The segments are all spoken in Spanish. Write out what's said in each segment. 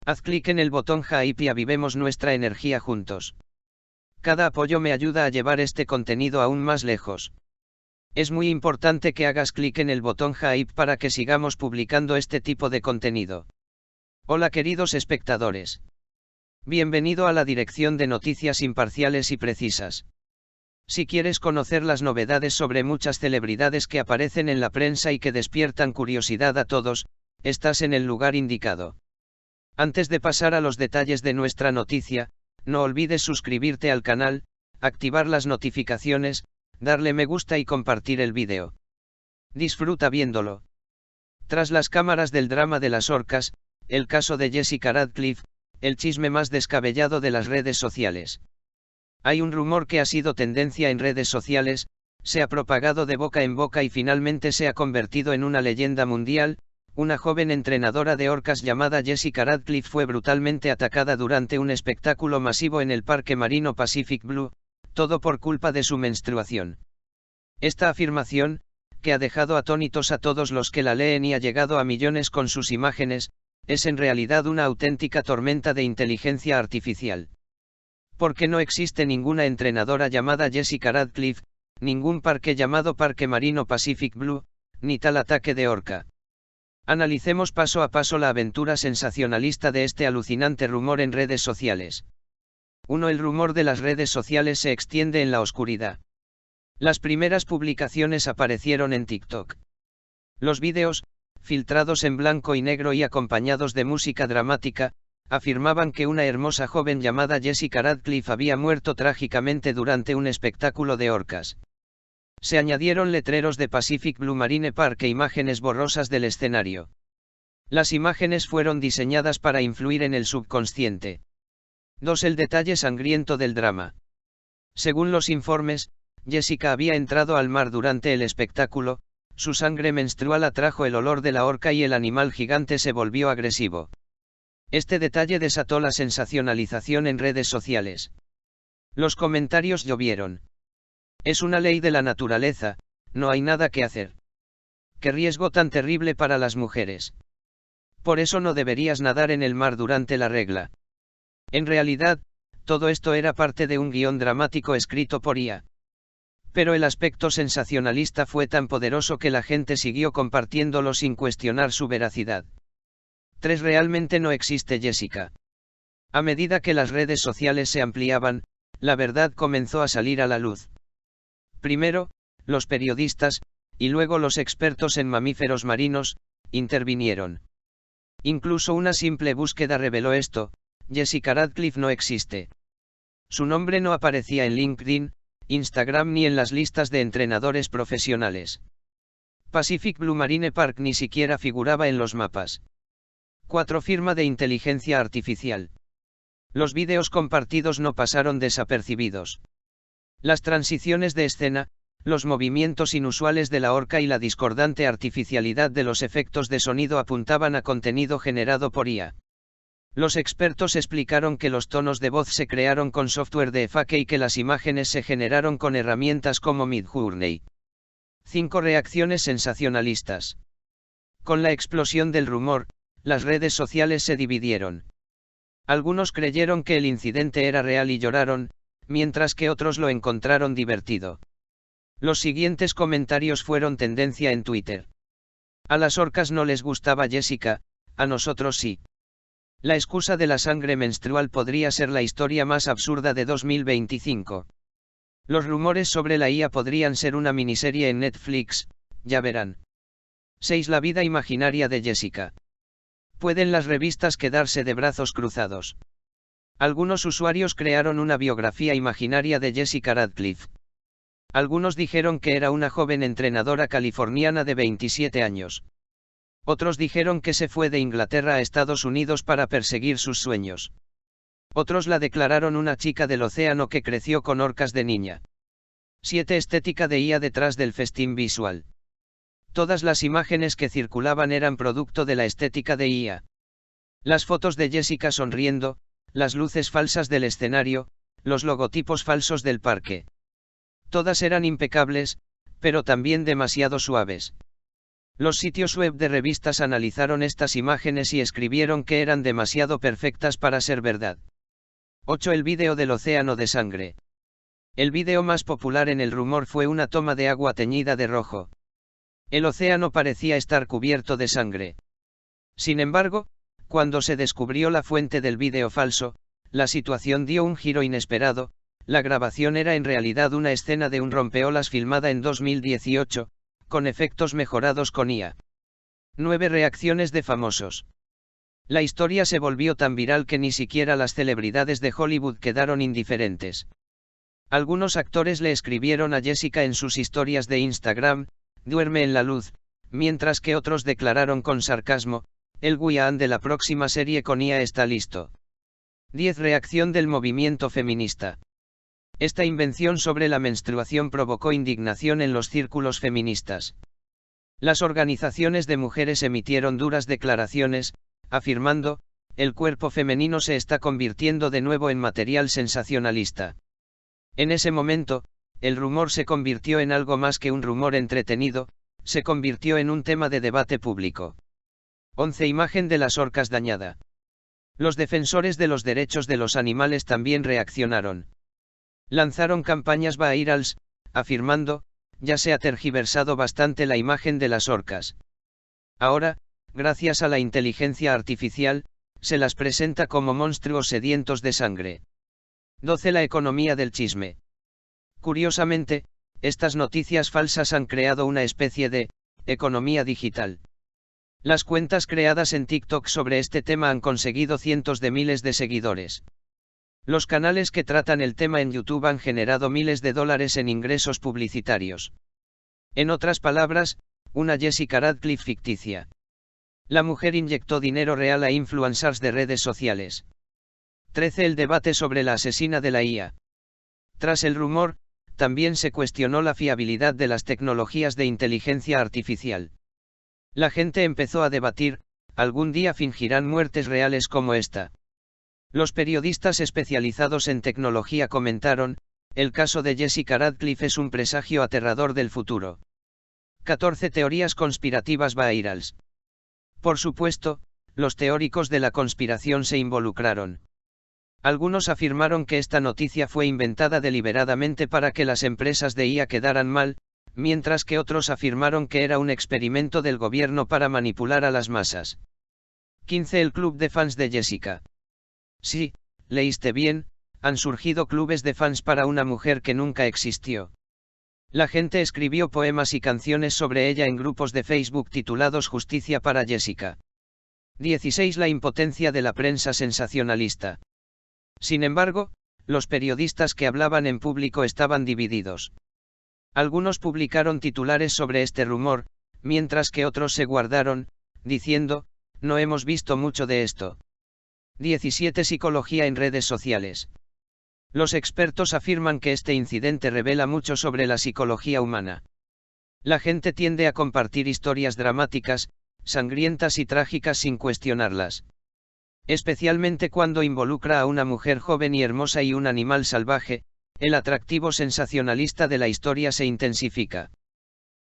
Haz clic en el botón Hype y avivemos nuestra energía juntos. Cada apoyo me ayuda a llevar este contenido aún más lejos. Es muy importante que hagas clic en el botón Hype para que sigamos publicando este tipo de contenido. Hola queridos espectadores. Bienvenido a la dirección de noticias imparciales y precisas. Si quieres conocer las novedades sobre muchas celebridades que aparecen en la prensa y que despiertan curiosidad a todos, estás en el lugar indicado. Antes de pasar a los detalles de nuestra noticia, no olvides suscribirte al canal, activar las notificaciones, darle me gusta y compartir el vídeo. Disfruta viéndolo. Tras las cámaras del drama de las orcas, el caso de Jessica Radcliffe, el chisme más descabellado de las redes sociales. Hay un rumor que ha sido tendencia en redes sociales, se ha propagado de boca en boca y finalmente se ha convertido en una leyenda mundial. Una joven entrenadora de orcas llamada Jessica Radcliffe fue brutalmente atacada durante un espectáculo masivo en el parque marino Pacific Blue, todo por culpa de su menstruación. Esta afirmación, que ha dejado atónitos a todos los que la leen y ha llegado a millones con sus imágenes, es en realidad una auténtica tormenta de inteligencia artificial. Porque no existe ninguna entrenadora llamada Jessica Radcliffe, ningún parque llamado Parque Marino Pacific Blue, ni tal ataque de orca. Analicemos paso a paso la aventura sensacionalista de este alucinante rumor en redes sociales. 1. El rumor de las redes sociales se extiende en la oscuridad. Las primeras publicaciones aparecieron en TikTok. Los vídeos, filtrados en blanco y negro y acompañados de música dramática, afirmaban que una hermosa joven llamada Jessica Radcliffe había muerto trágicamente durante un espectáculo de orcas. Se añadieron letreros de Pacific Blue Marine Park e imágenes borrosas del escenario. Las imágenes fueron diseñadas para influir en el subconsciente. 2. El detalle sangriento del drama. Según los informes, Jessica había entrado al mar durante el espectáculo, su sangre menstrual atrajo el olor de la orca y el animal gigante se volvió agresivo. Este detalle desató la sensacionalización en redes sociales. Los comentarios llovieron. Es una ley de la naturaleza, no hay nada que hacer. ¡Qué riesgo tan terrible para las mujeres! Por eso no deberías nadar en el mar durante la regla. En realidad, todo esto era parte de un guión dramático escrito por IA. Pero el aspecto sensacionalista fue tan poderoso que la gente siguió compartiéndolo sin cuestionar su veracidad. 3. Realmente no existe Jessica. A medida que las redes sociales se ampliaban, la verdad comenzó a salir a la luz. Primero, los periodistas, y luego los expertos en mamíferos marinos, intervinieron. Incluso una simple búsqueda reveló esto: Jessica Radcliffe no existe. Su nombre no aparecía en LinkedIn, Instagram ni en las listas de entrenadores profesionales. Pacific Blue Marine Park ni siquiera figuraba en los mapas. 4. Firma de inteligencia artificial. Los vídeos compartidos no pasaron desapercibidos. Las transiciones de escena, los movimientos inusuales de la orca y la discordante artificialidad de los efectos de sonido apuntaban a contenido generado por IA. Los expertos explicaron que los tonos de voz se crearon con software de fake y que las imágenes se generaron con herramientas como Midjourney. 5. Reacciones sensacionalistas. Con la explosión del rumor, las redes sociales se dividieron. Algunos creyeron que el incidente era real y lloraron, mientras que otros lo encontraron divertido. Los siguientes comentarios fueron tendencia en Twitter. A las orcas no les gustaba Jessica, a nosotros sí. La excusa de la sangre menstrual podría ser la historia más absurda de 2025. Los rumores sobre la IA podrían ser una miniserie en Netflix, ya verán. 6. La vida imaginaria de Jessica. ¿Pueden las revistas quedarse de brazos cruzados? Algunos usuarios crearon una biografía imaginaria de Jessica Radcliffe. Algunos dijeron que era una joven entrenadora californiana de 27 años. Otros dijeron que se fue de Inglaterra a Estados Unidos para perseguir sus sueños. Otros la declararon una chica del océano que creció con orcas de niña. 7. Estética de IA detrás del festín visual. Todas las imágenes que circulaban eran producto de la estética de IA. Las fotos de Jessica sonriendo, las luces falsas del escenario, los logotipos falsos del parque. Todas eran impecables, pero también demasiado suaves. Los sitios web de revistas analizaron estas imágenes y escribieron que eran demasiado perfectas para ser verdad. 8. El vídeo del océano de sangre. El vídeo más popular en el rumor fue una toma de agua teñida de rojo. El océano parecía estar cubierto de sangre. Sin embargo, cuando se descubrió la fuente del vídeo falso, la situación dio un giro inesperado. La grabación era en realidad una escena de un rompeolas filmada en 2018, con efectos mejorados con IA. 9. Reacciones de famosos. La historia se volvió tan viral que ni siquiera las celebridades de Hollywood quedaron indiferentes. Algunos actores le escribieron a Jessica en sus historias de Instagram: duerme en la luz, mientras que otros declararon con sarcasmo: el guión de la próxima serie con IA está listo. 10. Reacción del movimiento feminista. Esta invención sobre la menstruación provocó indignación en los círculos feministas. Las organizaciones de mujeres emitieron duras declaraciones, afirmando: el cuerpo femenino se está convirtiendo de nuevo en material sensacionalista. En ese momento, el rumor se convirtió en algo más que un rumor entretenido, se convirtió en un tema de debate público. 11. Imagen de las orcas dañada. Los defensores de los derechos de los animales también reaccionaron. Lanzaron campañas virales, afirmando: ya se ha tergiversado bastante la imagen de las orcas. Ahora, gracias a la inteligencia artificial, se las presenta como monstruos sedientos de sangre. 12. La economía del chisme. Curiosamente, estas noticias falsas han creado una especie de economía digital. Las cuentas creadas en TikTok sobre este tema han conseguido cientos de miles de seguidores. Los canales que tratan el tema en YouTube han generado miles de dólares en ingresos publicitarios. En otras palabras, una Jessica Radcliffe ficticia. La mujer inyectó dinero real a influencers de redes sociales. 13. El debate sobre la asesina de la IA. Tras el rumor, también se cuestionó la fiabilidad de las tecnologías de inteligencia artificial. La gente empezó a debatir: ¿algún día fingirán muertes reales como esta? Los periodistas especializados en tecnología comentaron: el caso de Jessica Radcliffe es un presagio aterrador del futuro. 14. Teorías conspirativas virales. Por supuesto, los teóricos de la conspiración se involucraron. Algunos afirmaron que esta noticia fue inventada deliberadamente para que las empresas de IA quedaran mal, mientras que otros afirmaron que era un experimento del gobierno para manipular a las masas. 15. El club de fans de Jessica. Sí, leíste bien, han surgido clubes de fans para una mujer que nunca existió. La gente escribió poemas y canciones sobre ella en grupos de Facebook titulados Justicia para Jessica. 16. La impotencia de la prensa sensacionalista. Sin embargo, los periodistas que hablaban en público estaban divididos. Algunos publicaron titulares sobre este rumor, mientras que otros se guardaron, diciendo: no hemos visto mucho de esto. 17. Psicología en redes sociales. Los expertos afirman que este incidente revela mucho sobre la psicología humana. La gente tiende a compartir historias dramáticas, sangrientas y trágicas sin cuestionarlas. Especialmente cuando involucra a una mujer joven y hermosa y un animal salvaje, el atractivo sensacionalista de la historia se intensifica.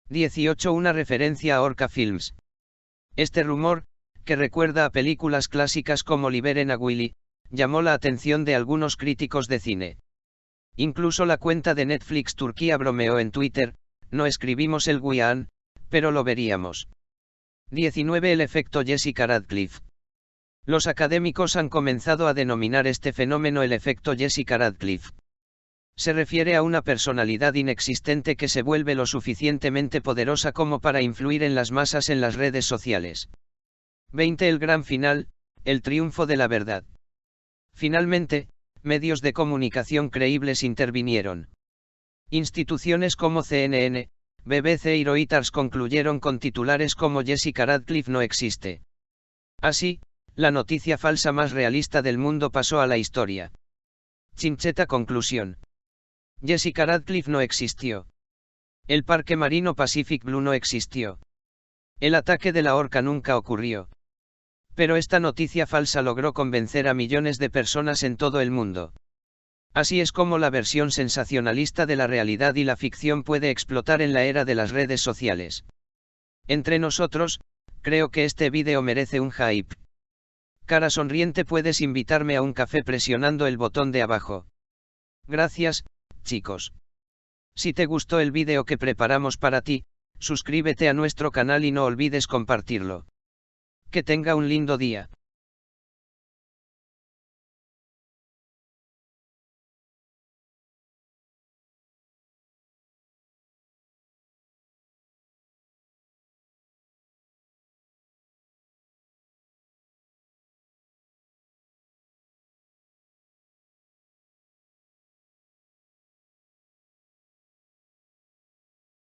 18. Una referencia a Orca Films. Este rumor, que recuerda a películas clásicas como Liberen a Willy, llamó la atención de algunos críticos de cine. Incluso la cuenta de Netflix Turquía bromeó en Twitter: no escribimos el guión, pero lo veríamos. 19. El efecto Jessica Radcliffe. Los académicos han comenzado a denominar este fenómeno el efecto Jessica Radcliffe. Se refiere a una personalidad inexistente que se vuelve lo suficientemente poderosa como para influir en las masas en las redes sociales. 20. El gran final, el triunfo de la verdad. Finalmente, medios de comunicación creíbles intervinieron. Instituciones como CNN, BBC y Reuters concluyeron con titulares como Jessica Radcliffe no existe. Así, la noticia falsa más realista del mundo pasó a la historia. Chincheta conclusión. Jessica Radcliffe no existió. El parque marino Pacific Blue no existió. El ataque de la orca nunca ocurrió. Pero esta noticia falsa logró convencer a millones de personas en todo el mundo. Así es como la versión sensacionalista de la realidad y la ficción puede explotar en la era de las redes sociales. Entre nosotros, creo que este vídeo merece un hype. Cara sonriente, puedes invitarme a un café presionando el botón de abajo. Gracias, chicos. Si te gustó el vídeo que preparamos para ti, suscríbete a nuestro canal y no olvides compartirlo. Que tenga un lindo día.